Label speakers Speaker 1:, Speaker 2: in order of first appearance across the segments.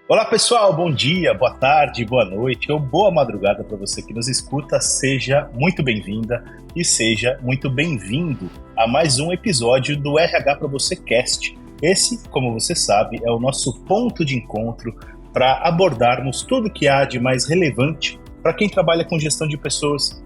Speaker 1: Olá pessoal, bom dia, boa tarde, boa noite ou boa madrugada para você que nos escuta. Seja muito bem-vinda e seja muito bem-vindo a mais um episódio do RH para você Cast. Esse, como você sabe, é o nosso ponto de encontro para abordarmos tudo que há de mais relevante para quem trabalha com gestão de pessoas,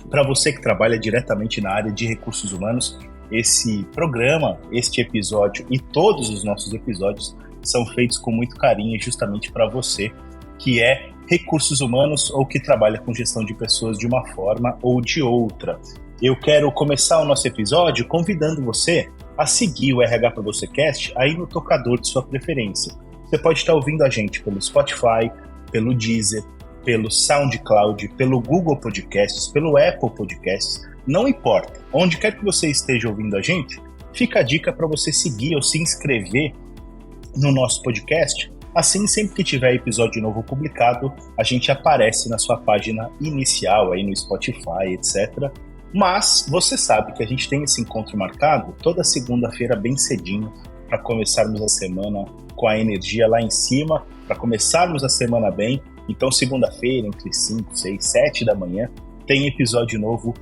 Speaker 1: para você que trabalha diretamente na área de recursos humanos. Esse programa, este episódio e todos os nossos episódios são feitos com muito carinho justamente para você que é recursos humanos ou que trabalha com gestão de pessoas de uma forma ou de outra. Eu quero começar o nosso episódio convidando você a seguir o RH para você Cast aí no tocador de sua preferência. Você pode estar ouvindo a gente pelo Spotify, pelo Deezer, pelo SoundCloud, pelo Google Podcasts, pelo Apple Podcasts, não importa. Onde quer que você esteja ouvindo a gente, fica a dica para você seguir ou se inscrever no nosso podcast. Assim, sempre que tiver episódio novo publicado, a gente aparece na sua página inicial, aí no Spotify, etc. Mas você sabe que a gente tem esse encontro marcado toda segunda-feira bem cedinho, para começarmos a semana com a energia lá em cima, para começarmos a semana bem. Então, segunda-feira, entre 5, 6, 7 da manhã, tem episódio novo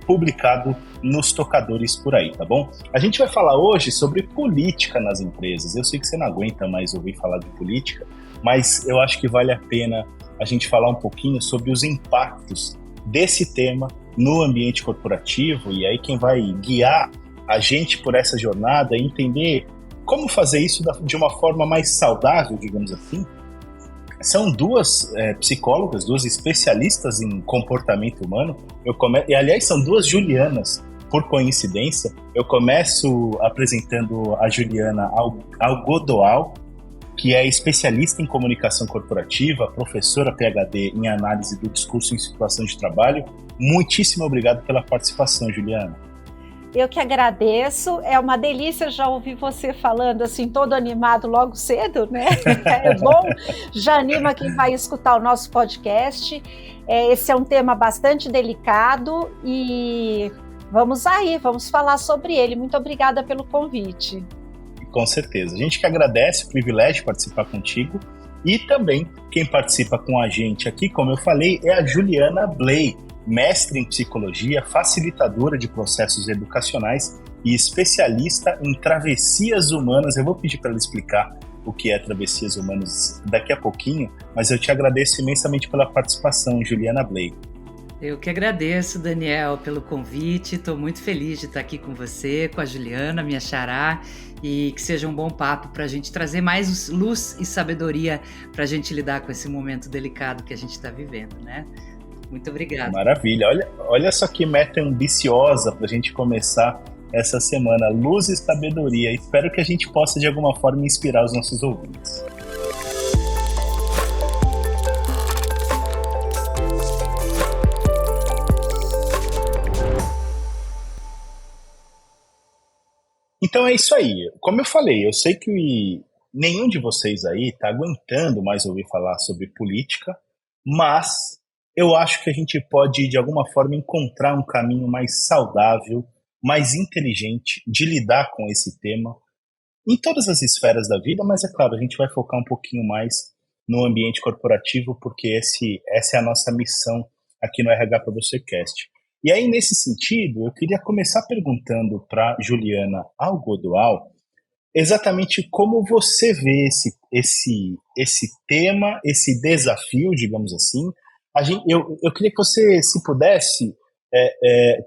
Speaker 1: publicado nos tocadores por aí, tá bom? A gente vai falar hoje sobre política nas empresas. Eu sei que você não aguenta mais ouvir falar de política, mas eu acho que vale a pena a gente falar um pouquinho sobre os impactos desse tema no ambiente corporativo, e aí quem vai guiar a gente por essa jornada é entender como fazer isso de uma forma mais saudável, digamos assim. São duas psicólogas, duas especialistas em comportamento humano. E, aliás, são duas Julianas, por coincidência. Eu começo apresentando a Juliana Algodoal, que é especialista em comunicação corporativa, professora PhD em análise do discurso em situação de trabalho. Muitíssimo obrigado pela participação, Juliana.
Speaker 2: Eu que agradeço, é uma delícia já ouvir você falando assim, todo animado logo cedo, né? É bom, já anima quem vai escutar o nosso podcast. Esse é um tema bastante delicado e vamos aí, vamos falar sobre ele. Muito obrigada pelo convite.
Speaker 1: Com certeza. A gente que agradece o privilégio de participar contigo. E também quem participa com a gente aqui, como eu falei, é a Juliana Bley, mestre em psicologia, facilitadora de processos educacionais e especialista em travessias humanas. Eu vou pedir para ela explicar o que é travessias humanas daqui a pouquinho, mas eu te agradeço imensamente pela participação, Juliana Bley.
Speaker 3: Eu que agradeço, Daniel, pelo convite. Estou muito feliz de estar aqui com você, com a Juliana, minha xará, e que seja um bom papo para a gente trazer mais luz e sabedoria para a gente lidar com esse momento delicado que a gente está vivendo, né? Muito obrigada.
Speaker 1: Maravilha. Olha só que meta ambiciosa para a gente começar essa semana. Luz e sabedoria. Espero que a gente possa, de alguma forma, inspirar os nossos ouvintes. Então é isso aí. Como eu falei, eu sei que nenhum de vocês aí está aguentando mais ouvir falar sobre política, mas eu acho que a gente pode, de alguma forma, encontrar um caminho mais saudável, mais inteligente de lidar com esse tema em todas as esferas da vida, mas é claro, a gente vai focar um pouquinho mais no ambiente corporativo, porque essa é a nossa missão aqui no RH para você Cast. E aí, nesse sentido, eu queria começar perguntando para Juliana Algodoal exatamente como você vê esse tema, esse desafio, digamos assim. Eu queria que você, se pudesse,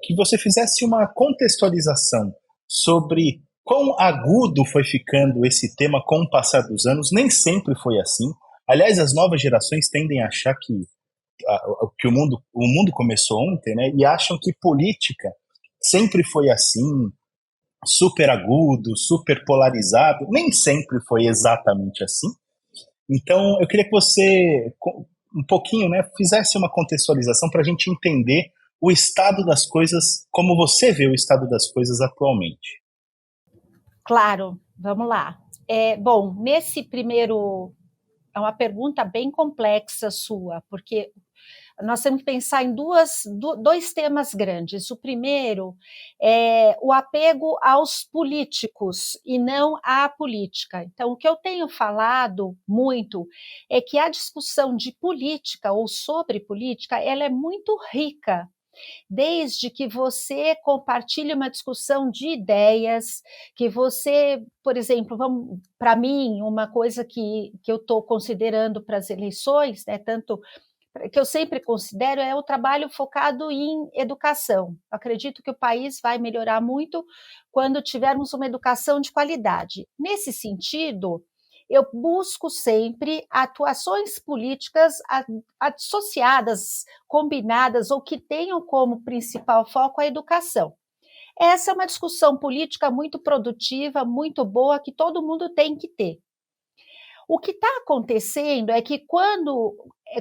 Speaker 1: que você fizesse uma contextualização sobre quão agudo foi ficando esse tema com o passar dos anos. Nem sempre foi assim. Aliás, as novas gerações tendem a achar que o mundo começou ontem, né? E acham que política sempre foi assim, super agudo, super polarizado. Nem sempre foi exatamente assim. Então, eu queria que você, um pouquinho, né, fizesse uma contextualização para a gente entender o estado das coisas, como você vê o estado das coisas atualmente.
Speaker 2: Claro, vamos lá. Bom, nesse primeiro... É uma pergunta bem complexa sua, porque nós temos que pensar em dois temas grandes. O primeiro é o apego aos políticos e não à política. Então, o que eu tenho falado muito é que a discussão de política ou sobre política, ela é muito rica, desde que você compartilhe uma discussão de ideias, que você, por exemplo, para mim, uma coisa que eu estou considerando para as eleições, né, tanto que eu sempre considero é o trabalho focado em educação. Acredito que o país vai melhorar muito quando tivermos uma educação de qualidade. Nesse sentido, eu busco sempre atuações políticas associadas, combinadas ou que tenham como principal foco a educação. Essa é uma discussão política muito produtiva, muito boa, que todo mundo tem que ter. O que está acontecendo é que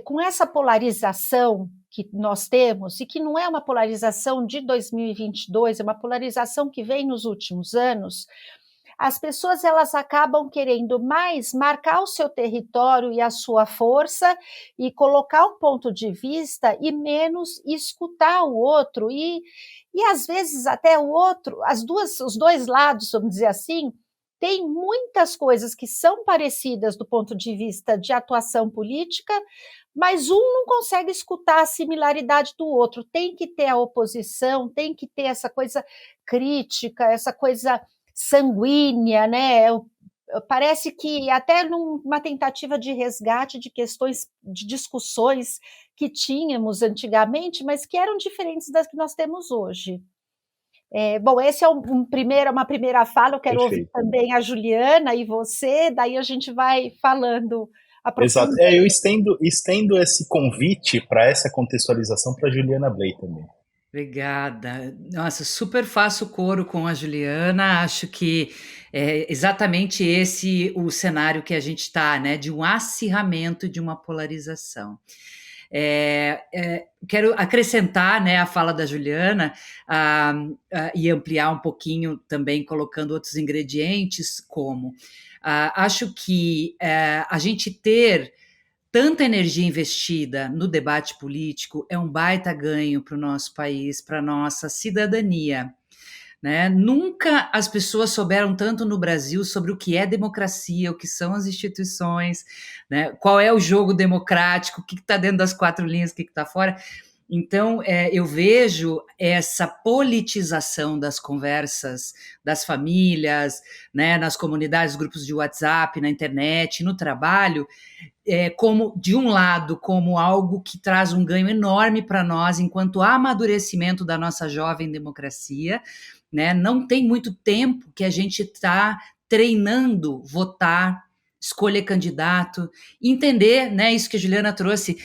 Speaker 2: com essa polarização que nós temos, e que não é uma polarização de 2022, é uma polarização que vem nos últimos anos, as pessoas elas acabam querendo mais marcar o seu território e a sua força e colocar um ponto de vista e menos escutar o outro e às vezes até o outro, os dois lados, vamos dizer assim, tem muitas coisas que são parecidas do ponto de vista de atuação política, mas um não consegue escutar a similaridade do outro. Tem que ter a oposição, tem que ter essa coisa crítica, essa coisa sanguínea, né? Parece que até numa tentativa de resgate de questões, de discussões que tínhamos antigamente, mas que eram diferentes das que nós temos hoje. Bom, esse é uma primeira fala, eu quero ouvir também a Juliana e você, daí a gente vai falando.
Speaker 1: Exato, eu estendo esse convite para essa contextualização para a Juliana Bley também.
Speaker 3: Obrigada. Nossa, super faço coro com a Juliana, acho que é exatamente esse o cenário que a gente está, né, de um acirramento, de uma polarização. Quero acrescentar, né, a fala da Juliana e ampliar um pouquinho também, colocando outros ingredientes, como acho que a gente ter tanta energia investida no debate político é um baita ganho para o nosso país, para a nossa cidadania. Né? Nunca as pessoas souberam tanto no Brasil sobre o que é democracia, o que são as instituições, né? Qual é o jogo democrático, o que está dentro das quatro linhas, o que está fora. Então, eu vejo essa politização das conversas das famílias, né, nas comunidades, grupos de WhatsApp, na internet, no trabalho, como, de um lado, como algo que traz um ganho enorme para nós, enquanto amadurecimento da nossa jovem democracia, né? Não tem muito tempo que a gente está treinando votar, escolher candidato, entender, né, isso que a Juliana trouxe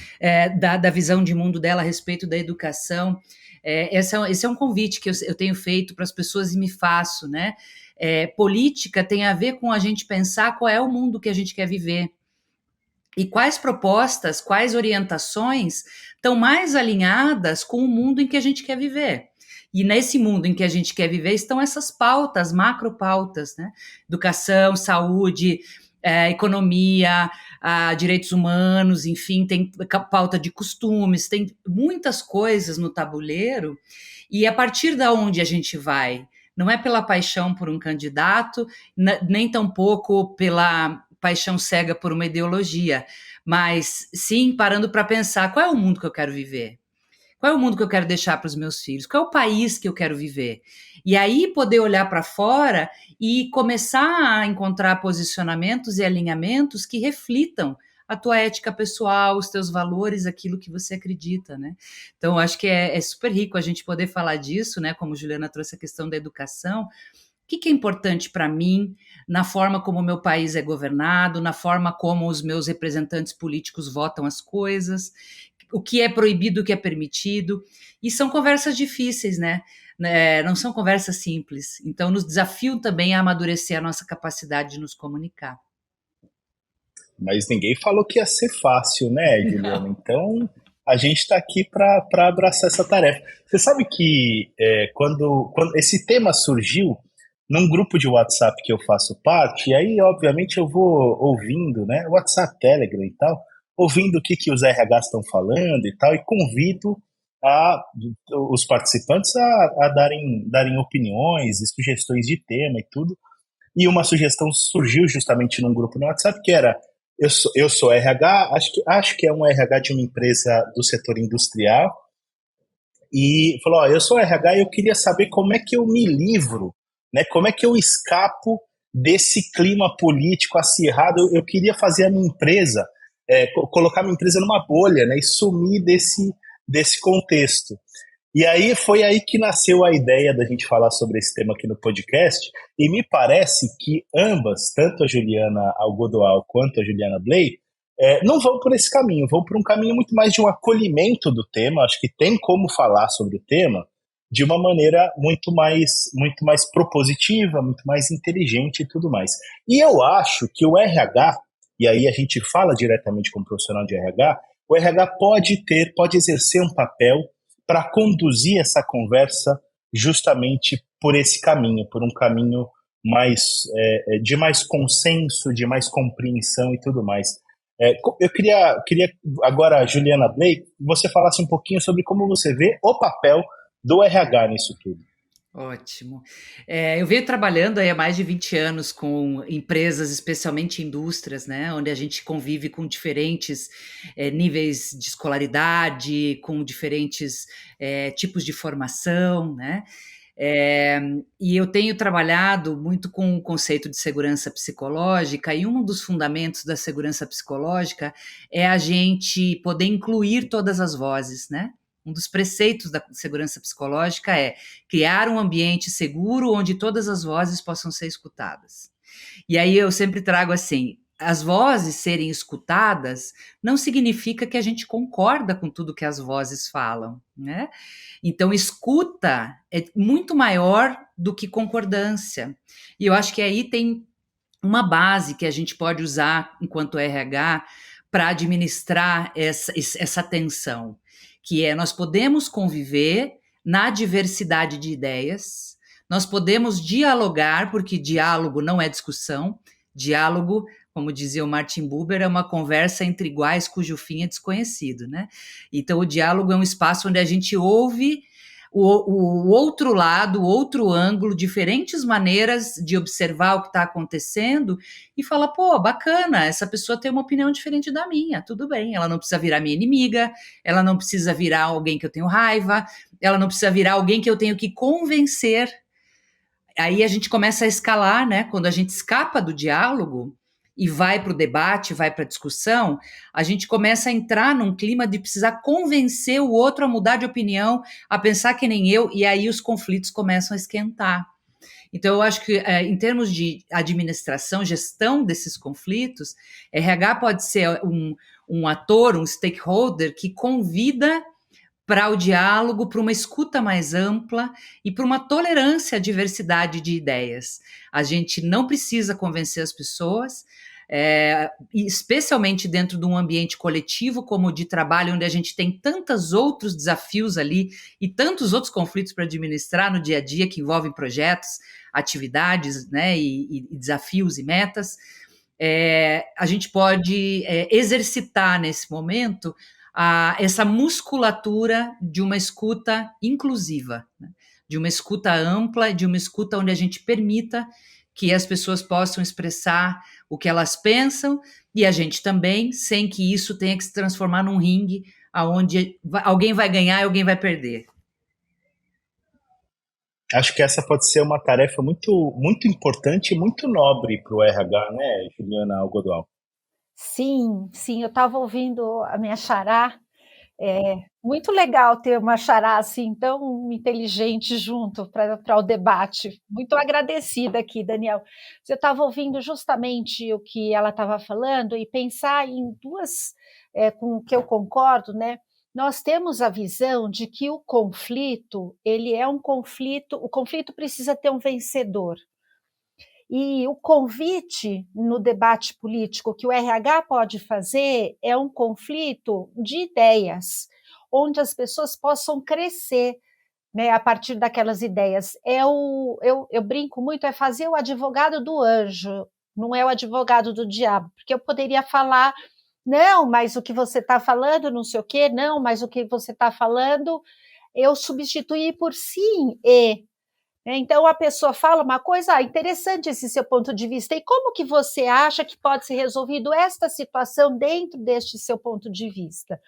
Speaker 3: da visão de mundo dela a respeito da educação. Esse é um convite que eu tenho feito para as pessoas e me faço, né? Política tem a ver com a gente pensar qual é o mundo que a gente quer viver e quais propostas, quais orientações estão mais alinhadas com o mundo em que a gente quer viver. E nesse mundo em que a gente quer viver estão essas pautas, macropautas, né? Educação, saúde, economia, direitos humanos, enfim, tem pauta de costumes, tem muitas coisas no tabuleiro, e a partir da onde a gente vai, não é pela paixão por um candidato, nem tampouco pela paixão cega por uma ideologia, mas sim parando para pensar qual é o mundo que eu quero viver. Qual é o mundo que eu quero deixar para os meus filhos? Qual é o país que eu quero viver? E aí poder olhar para fora e começar a encontrar posicionamentos e alinhamentos que reflitam a tua ética pessoal, os teus valores, aquilo que você acredita, né? Então, acho que é super rico a gente poder falar disso, né? Como a Juliana trouxe a questão da educação. O que é importante para mim na forma como o meu país é governado, na forma como os meus representantes políticos votam as coisas, o que é proibido, o que é permitido, e são conversas difíceis, né? Não são conversas simples, então nos desafiam também a amadurecer a nossa capacidade de nos comunicar.
Speaker 1: Mas ninguém falou que ia ser fácil, né, Juliana? Então a gente está aqui para abraçar essa tarefa. Você sabe que quando esse tema surgiu num grupo de WhatsApp que eu faço parte, e aí obviamente eu vou ouvindo, né, WhatsApp, Telegram e tal, ouvindo o que os RHs estão falando e tal, e convido a, os participantes a darem opiniões e sugestões de tema e tudo. E uma sugestão surgiu justamente num grupo no WhatsApp que era: eu sou RH, acho que é um RH de uma empresa do setor industrial, e falou: eu sou RH e eu queria saber como é que eu me livro, né? Como é que eu escapo desse clima político acirrado. Eu queria fazer a minha empresa, colocar a minha empresa numa bolha, né? E sumir desse contexto. E aí foi aí que nasceu a ideia da gente falar sobre esse tema aqui no podcast, e me parece que ambas, tanto a Juliana Algodoal quanto a Juliana Bley, não vão por esse caminho, vão por um caminho muito mais de um acolhimento do tema. Acho que tem como falar sobre o tema de uma maneira muito mais propositiva, muito mais inteligente e tudo mais. E eu acho que o RH, e aí a gente fala diretamente como profissional de RH, o RH pode exercer um papel para conduzir essa conversa justamente por esse caminho, por um caminho de mais consenso, de mais compreensão e tudo mais. Eu queria agora, Juliana Blake, você falasse um pouquinho sobre como você vê o papel do RH nisso tudo.
Speaker 3: Ótimo. Eu venho trabalhando aí há mais de 20 anos com empresas, especialmente indústrias, né, onde a gente convive com diferentes níveis de escolaridade, com diferentes tipos de formação, né? E eu tenho trabalhado muito com o conceito de segurança psicológica, e um dos fundamentos da segurança psicológica é a gente poder incluir todas as vozes, né? Um dos preceitos da segurança psicológica é criar um ambiente seguro onde todas as vozes possam ser escutadas. E aí eu sempre trago assim: as vozes serem escutadas não significa que a gente concorda com tudo que as vozes falam, né? Então, escuta é muito maior do que concordância. E eu acho que aí tem uma base que a gente pode usar enquanto RH para administrar essa tensão, que é: nós podemos conviver na diversidade de ideias, nós podemos dialogar, porque diálogo não é discussão, diálogo, como dizia o Martin Buber, é uma conversa entre iguais cujo fim é desconhecido, né? Então, o diálogo é um espaço onde a gente ouve o outro lado, o outro ângulo, diferentes maneiras de observar o que está acontecendo e fala: pô, bacana, essa pessoa tem uma opinião diferente da minha, tudo bem, ela não precisa virar minha inimiga, ela não precisa virar alguém que eu tenho raiva, ela não precisa virar alguém que eu tenho que convencer. Aí a gente começa a escalar, né? Quando a gente escapa do diálogo e vai para o debate, vai para a discussão, a gente começa a entrar num clima de precisar convencer o outro a mudar de opinião, a pensar que nem eu, e aí os conflitos começam a esquentar. Então, eu acho que, em termos de administração, gestão desses conflitos, RH pode ser um ator, um stakeholder que convida para o diálogo, para uma escuta mais ampla e para uma tolerância à diversidade de ideias. A gente não precisa convencer as pessoas, especialmente dentro de um ambiente coletivo como o de trabalho, onde a gente tem tantos outros desafios ali e tantos outros conflitos para administrar no dia a dia, que envolvem projetos, atividades, né, e desafios e metas. A gente pode exercitar nesse momento essa musculatura de uma escuta inclusiva, né? De uma escuta ampla, de uma escuta onde a gente permita que as pessoas possam expressar o que elas pensam, e a gente também, sem que isso tenha que se transformar num ringue onde alguém vai ganhar e alguém vai perder.
Speaker 1: Acho que essa pode ser uma tarefa muito, muito importante e muito nobre para o RH, né, Juliana Algodoal?
Speaker 2: Sim, sim, eu estava ouvindo a minha xará. Muito legal ter uma xará assim tão inteligente junto para o debate. Muito agradecida aqui, Daniel. Eu estava ouvindo justamente o que ela estava falando e pensar em duas, com o que eu concordo, né? Nós temos a visão de que o conflito, ele é um conflito, o conflito precisa ter um vencedor. E o convite no debate político que o RH pode fazer é um conflito de ideias, onde as pessoas possam crescer, né, a partir daquelas ideias. Eu brinco muito, é fazer o advogado do anjo, não é o advogado do diabo, porque eu poderia falar não, mas o que você está falando, não sei o quê, não, mas o que você está falando, eu substituí por sim e. Então a pessoa fala uma coisa, interessante esse seu ponto de vista, e como que você acha que pode ser resolvido esta situação dentro deste seu ponto de vista?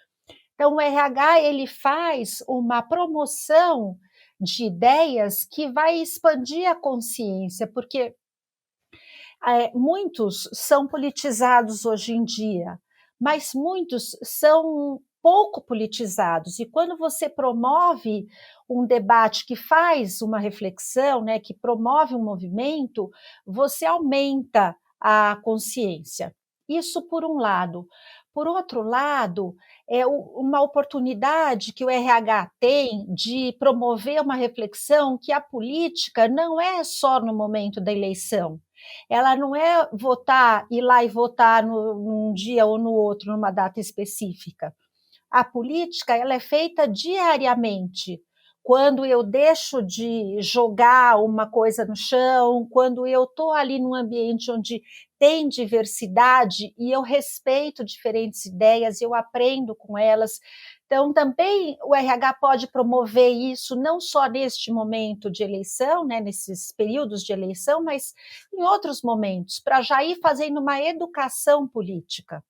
Speaker 2: Então o RH ele faz uma promoção de ideias que vai expandir a consciência, porque muitos são politizados hoje em dia, mas muitos são pouco politizados. E quando você promove um debate que faz uma reflexão, né, que promove um movimento, você aumenta a consciência. Isso por um lado. Por outro lado, é uma oportunidade que o RH tem de promover uma reflexão que a política não é só no momento da eleição. Ela não é votar, ir lá e votar num dia ou no outro, numa data específica. A política ela é feita diariamente. Quando eu deixo de jogar uma coisa no chão, quando eu estou ali num ambiente onde tem diversidade e eu respeito diferentes ideias, eu aprendo com elas. Então, também o RH pode promover isso, não só neste momento de eleição, né, nesses períodos de eleição, mas em outros momentos, para já ir fazendo uma educação política.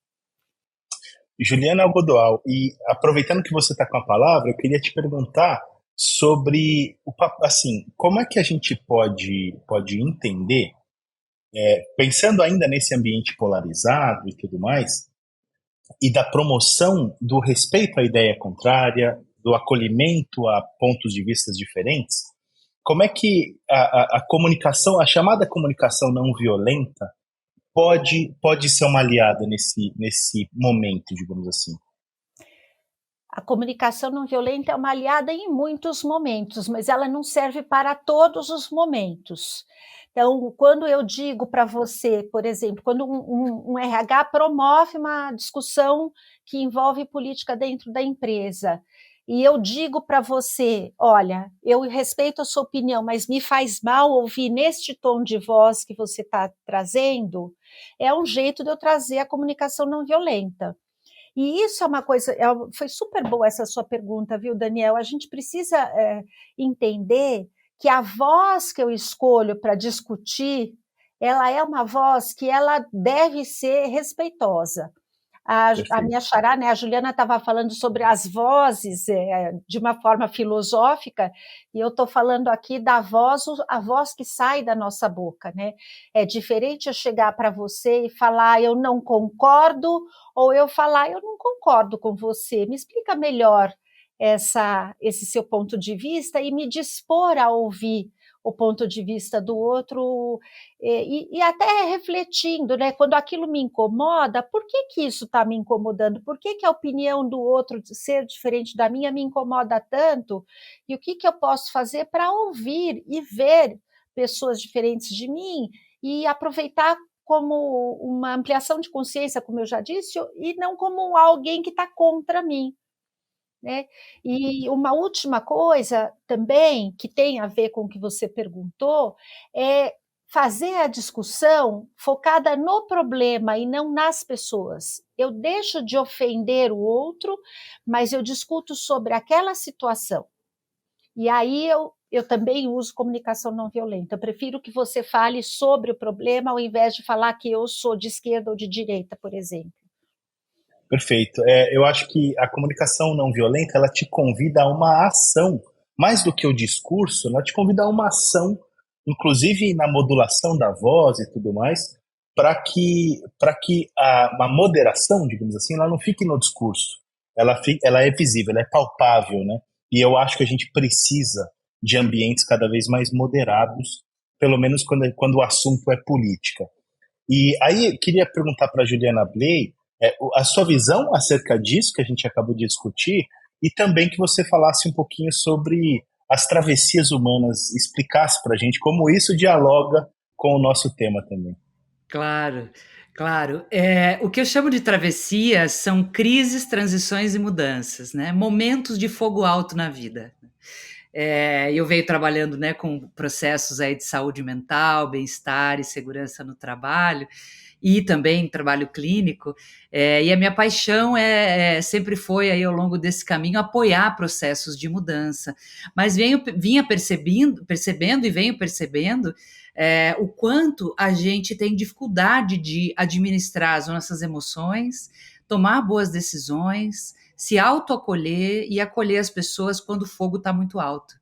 Speaker 1: Juliana Algodoal, e aproveitando que você está com a palavra, eu queria te perguntar sobre assim, como é que a gente pode entender, pensando ainda nesse ambiente polarizado e tudo mais, e da promoção do respeito à ideia contrária, do acolhimento a pontos de vista diferentes, como é que a comunicação, a chamada comunicação não violenta, pode ser uma aliada nesse momento, digamos assim?
Speaker 2: A comunicação não violenta é uma aliada em muitos momentos, mas ela não serve para todos os momentos. Então, quando eu digo para você, por exemplo, quando um RH promove uma discussão que envolve política dentro da empresa, e eu digo para você, olha, eu respeito a sua opinião, mas me faz mal ouvir neste tom de voz que você está trazendo, é um jeito de eu trazer a comunicação não violenta. E isso é uma coisa, foi super boa essa sua pergunta, viu, Daniel? A gente precisa entender que a voz que eu escolho para discutir, ela é uma voz que ela deve ser respeitosa. A minha xará, né, a Juliana estava falando sobre as vozes de uma forma filosófica, e eu estou falando aqui da voz, a voz que sai da nossa boca, né? É diferente eu chegar para você e falar eu não concordo, ou eu falar eu não concordo com você, me explica melhor esse seu ponto de vista e me dispor a ouvir o ponto de vista do outro, e até refletindo, né? Quando aquilo me incomoda, por que isso está me incomodando? Por que a opinião do outro ser diferente da minha me incomoda tanto? E o que eu posso fazer para ouvir e ver pessoas diferentes de mim e aproveitar como uma ampliação de consciência, como eu já disse, e não como alguém que está contra mim. Né? E uma última coisa também, que tem a ver com o que você perguntou, é fazer a discussão focada no problema e não nas pessoas. Eu deixo de ofender o outro, mas eu discuto sobre aquela situação. E aí eu também uso comunicação não violenta. Eu prefiro que você fale sobre o problema ao invés de falar que eu sou de esquerda ou de direita, por exemplo.
Speaker 1: Perfeito. Eu acho que a comunicação não violenta, ela te convida a uma ação, mais do que o discurso, ela te convida a uma ação, inclusive na modulação da voz e tudo mais, para que a moderação, digamos assim, ela não fique no discurso. Ela é visível, ela é palpável, né? E eu acho que a gente precisa de ambientes cada vez mais moderados, pelo menos quando o assunto é política. E aí, queria perguntar para a Juliana Bley, a sua visão acerca disso que a gente acabou de discutir, e também que você falasse um pouquinho sobre as travessias humanas, explicasse para a gente como isso dialoga com o nosso tema também.
Speaker 3: Claro, claro. O que eu chamo de travessias são crises, transições e mudanças, né? Momentos de fogo alto na vida. Eu venho trabalhando, né, com processos aí de saúde mental, bem-estar e segurança no trabalho, e também trabalho clínico, e a minha paixão sempre foi, aí, ao longo desse caminho, apoiar processos de mudança. Mas vinha percebendo e venho percebendo o quanto a gente tem dificuldade de administrar as nossas emoções, tomar boas decisões, se autoacolher e acolher as pessoas quando o fogo está muito alto.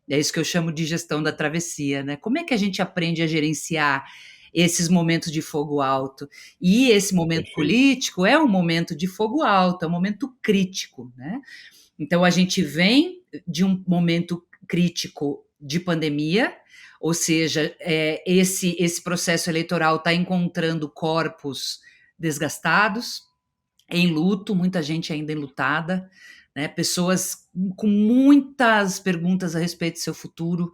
Speaker 3: É isso que eu chamo de gestão da travessia, né? Como é que a gente aprende a gerenciar esses momentos de fogo alto? E esse momento político é um momento de fogo alto, é um momento crítico, né? Então, a gente vem de um momento crítico de pandemia, ou seja, esse processo eleitoral está encontrando corpos desgastados, em luto, muita gente ainda enlutada, né? Pessoas com muitas perguntas a respeito do seu futuro,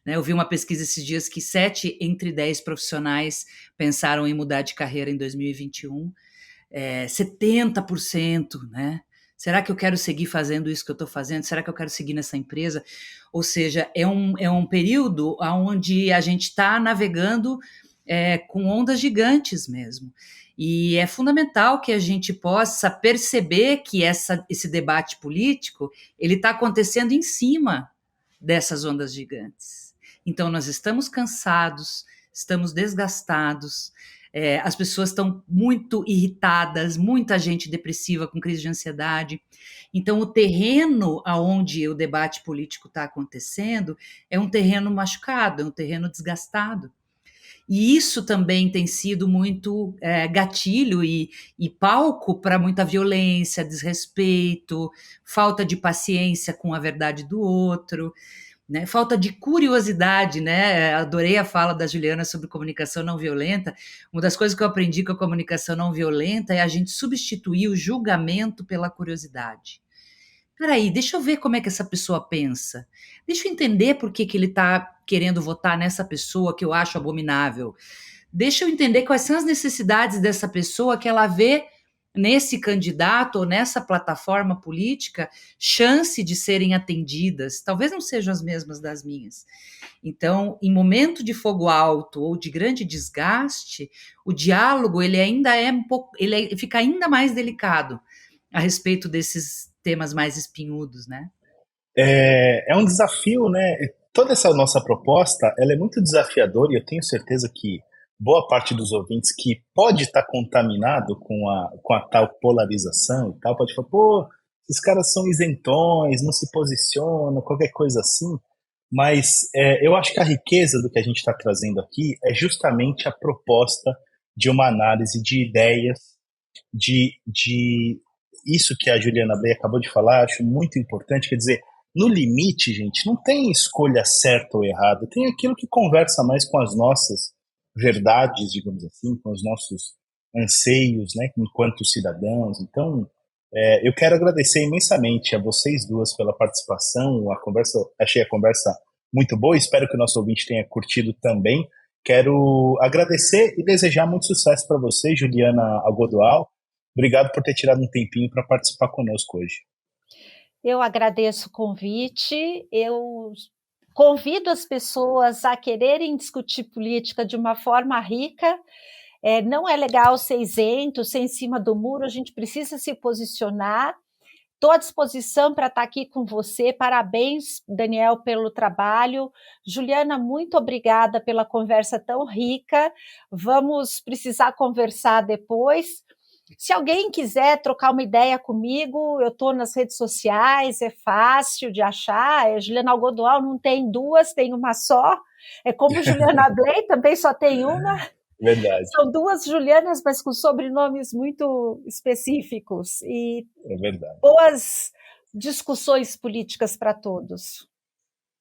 Speaker 3: né? Eu vi uma pesquisa esses dias que 7 entre 10 profissionais pensaram em mudar de carreira em 2021, 70%, né? Será que eu quero seguir fazendo isso que eu estou fazendo? Será que eu quero seguir nessa empresa? Ou seja, é um período onde a gente está navegando com ondas gigantes mesmo. E é fundamental que a gente possa perceber que esse debate político ele está acontecendo em cima dessas ondas gigantes. Então, nós estamos cansados, estamos desgastados, as pessoas estão muito irritadas, muita gente depressiva com crise de ansiedade. Então, o terreno onde o debate político está acontecendo é um terreno machucado, é um terreno desgastado. E isso também tem sido muito gatilho e palco para muita violência, desrespeito, falta de paciência com a verdade do outro, né? Falta de curiosidade, né? Adorei a fala da Juliana sobre comunicação não violenta. Uma das coisas que eu aprendi com a comunicação não violenta é a gente substituir o julgamento pela curiosidade. Peraí, deixa eu ver como é que essa pessoa pensa. Deixa eu entender por que ele está querendo votar nessa pessoa que eu acho abominável. Deixa eu entender quais são as necessidades dessa pessoa que ela vê nesse candidato ou nessa plataforma política chance de serem atendidas. Talvez não sejam as mesmas das minhas. Então, em momento de fogo alto ou de grande desgaste, o diálogo ele ainda fica ainda mais delicado a respeito desses temas mais espinhudos, né?
Speaker 1: É um desafio, né? Toda essa nossa proposta, ela é muito desafiadora e eu tenho certeza que boa parte dos ouvintes que pode estar contaminado com a tal polarização e tal, pode falar, pô, esses caras são isentões, não se posicionam, qualquer coisa assim. Mas eu acho que a riqueza do que a gente está trazendo aqui é justamente a proposta de uma análise de ideias, de isso que a Juliana Bley acabou de falar, acho muito importante, quer dizer, no limite, gente, não tem escolha certa ou errada, tem aquilo que conversa mais com as nossas verdades, digamos assim, com os nossos anseios, né, enquanto cidadãos. Então, eu quero agradecer imensamente a vocês duas pela participação, achei a conversa muito boa, espero que o nosso ouvinte tenha curtido também. Quero agradecer e desejar muito sucesso para você, Juliana Algodoal. Obrigado por ter tirado um tempinho para participar conosco hoje.
Speaker 2: Eu agradeço o convite, eu convido as pessoas a quererem discutir política de uma forma rica. Não é legal ser isento, ser em cima do muro, a gente precisa se posicionar. Estou à disposição para estar aqui com você. Parabéns, Daniel, pelo trabalho. Juliana, muito obrigada pela conversa tão rica. Vamos precisar conversar depois. Se alguém quiser trocar uma ideia comigo, eu estou nas redes sociais, é fácil de achar. Juliana Algodoal não tem duas, tem uma só. É como Juliana Bley, também só tem uma.
Speaker 1: Verdade.
Speaker 2: São duas Julianas, mas com sobrenomes muito específicos. E
Speaker 1: é verdade.
Speaker 2: Boas discussões políticas para todos.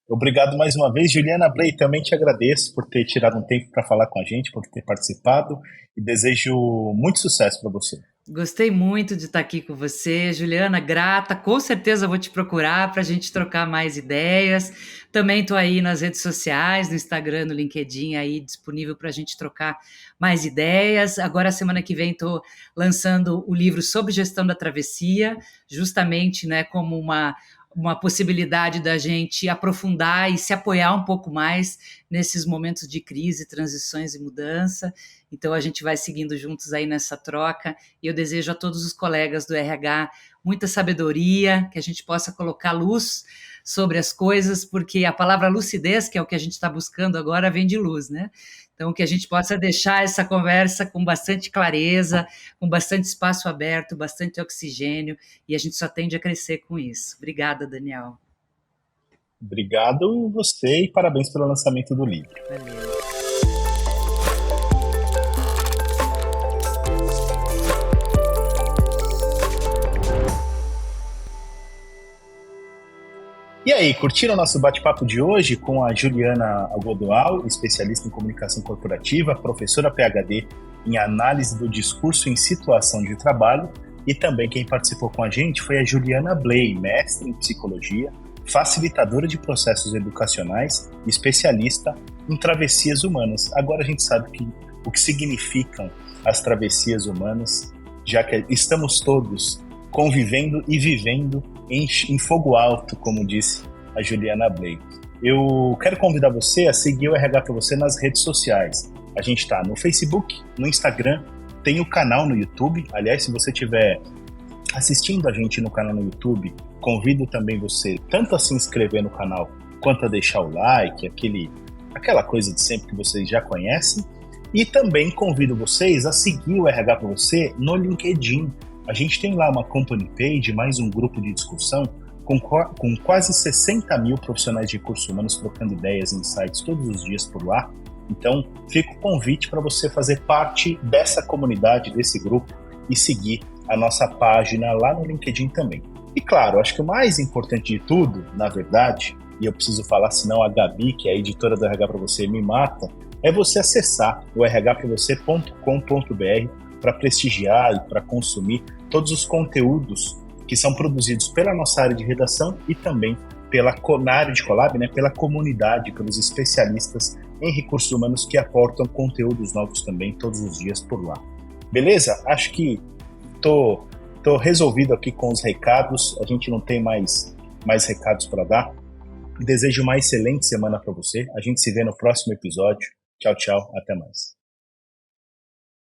Speaker 1: Obrigado mais uma vez, Juliana Bley, também te agradeço por ter tirado um tempo para falar com a gente, por ter participado e desejo muito sucesso para você.
Speaker 3: Gostei muito de estar aqui com você, Juliana, grata, com certeza vou te procurar para a gente trocar mais ideias. Também estou aí nas redes sociais, no Instagram, no LinkedIn, aí disponível para a gente trocar mais ideias. Agora, semana que vem, estou lançando o livro sobre gestão da travessia, justamente, né, como uma possibilidade da gente aprofundar e se apoiar um pouco mais nesses momentos de crise, transições e mudança. Então a gente vai seguindo juntos aí nessa troca, e eu desejo a todos os colegas do RH muita sabedoria, que a gente possa colocar luz sobre as coisas, porque a palavra lucidez, que é o que a gente está buscando agora, vem de luz, né? Então, que a gente possa deixar essa conversa com bastante clareza, com bastante espaço aberto, bastante oxigênio, e a gente só tende a crescer com isso. Obrigada, Daniel.
Speaker 1: Obrigado você e parabéns pelo lançamento do livro.
Speaker 3: Valeu.
Speaker 1: E aí, curtiram o nosso bate-papo de hoje com a Juliana Algodoal, especialista em comunicação corporativa, professora PhD em análise do discurso em situação de trabalho, e também quem participou com a gente foi a Juliana Bley, mestre em psicologia, facilitadora de processos educacionais e especialista em travessias humanas. Agora a gente sabe o que significam as travessias humanas, já que estamos todos convivendo e vivendo em fogo alto, como disse a Juliana Bley. Eu quero convidar você a seguir o RH para você nas redes sociais. A gente está no Facebook, no Instagram, tem o canal no YouTube. Aliás, se você estiver assistindo a gente no canal no YouTube, convido também você tanto a se inscrever no canal, quanto a deixar o like, aquela coisa de sempre que vocês já conhecem. E também convido vocês a seguir o RH para você no LinkedIn. A gente tem lá uma company page, mais um grupo de discussão, com quase 60 mil profissionais de recursos humanos trocando ideias e insights todos os dias por lá. Então, fica o convite para você fazer parte dessa comunidade, desse grupo, e seguir a nossa página lá no LinkedIn também. E claro, acho que o mais importante de tudo, na verdade, e eu preciso falar, senão a Gabi, que é a editora do RH para você, me mata, é você acessar o rhpravocê.com.br para prestigiar e para consumir todos os conteúdos que são produzidos pela nossa área de redação e também na área de Colab, né, pela comunidade, pelos especialistas em recursos humanos que aportam conteúdos novos também todos os dias por lá. Beleza? Acho que tô resolvido aqui com os recados, a gente não tem mais recados para dar. Desejo uma excelente semana para você, a gente se vê no próximo episódio. Tchau, tchau, até mais.